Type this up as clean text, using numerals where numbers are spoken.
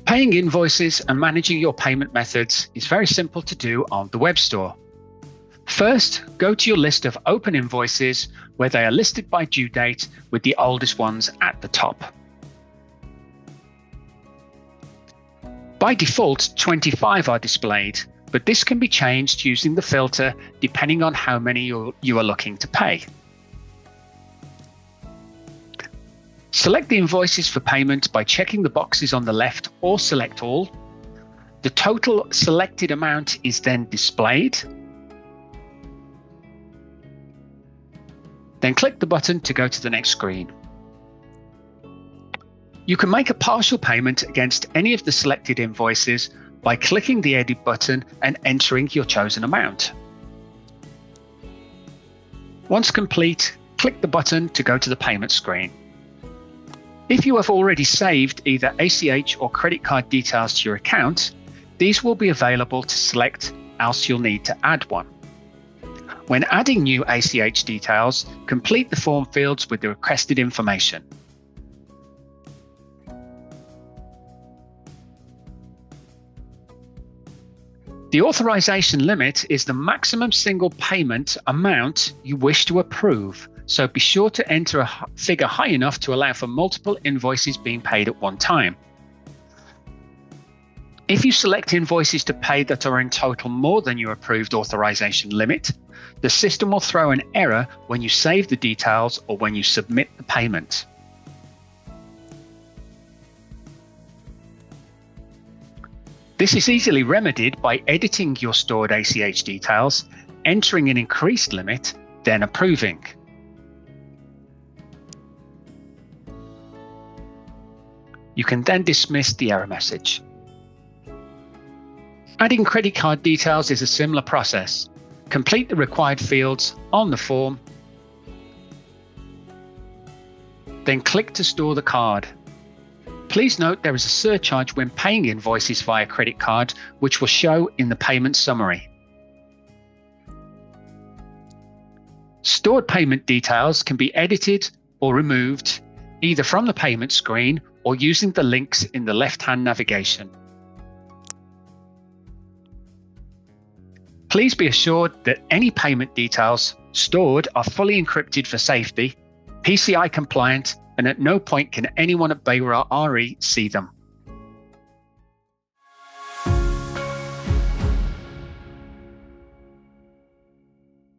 Paying invoices and managing your payment methods is very simple to do on the Webstore. First, go to your list of open invoices where they are listed by due date with the oldest ones at the top. By default, 25 are displayed, but this can be changed using the filter depending on how many you are looking to pay. Select the invoices for payment by checking the boxes on the left or select all. The total selected amount is then displayed. Then click the button to go to the next screen. You can make a partial payment against any of the selected invoices by clicking the Edit button and entering your chosen amount. Once complete, click the button to go to the payment screen. If you have already saved either ACH or credit card details to your account, these will be available to select, else you'll need to add one. When adding new ACH details, complete the form fields with the requested information. The authorization limit is the maximum single payment amount you wish to approve, so be sure to enter a figure high enough to allow for multiple invoices being paid at one time. If you select invoices to pay that are in total more than your approved authorization limit, the system will throw an error when you save the details or when you submit the payment. This is easily remedied by editing your stored ACH details, entering an increased limit, then approving. You can then dismiss the error message. Adding credit card details is a similar process. Complete the required fields on the form, then click to store the card. Please note there is a surcharge when paying invoices via credit card, which will show in the payment summary. Stored payment details can be edited or removed either from the payment screen or using the links in the left-hand navigation. Please be assured that any payment details stored are fully encrypted for safety, PCI compliant, and at no point can anyone at Bayra RE see them.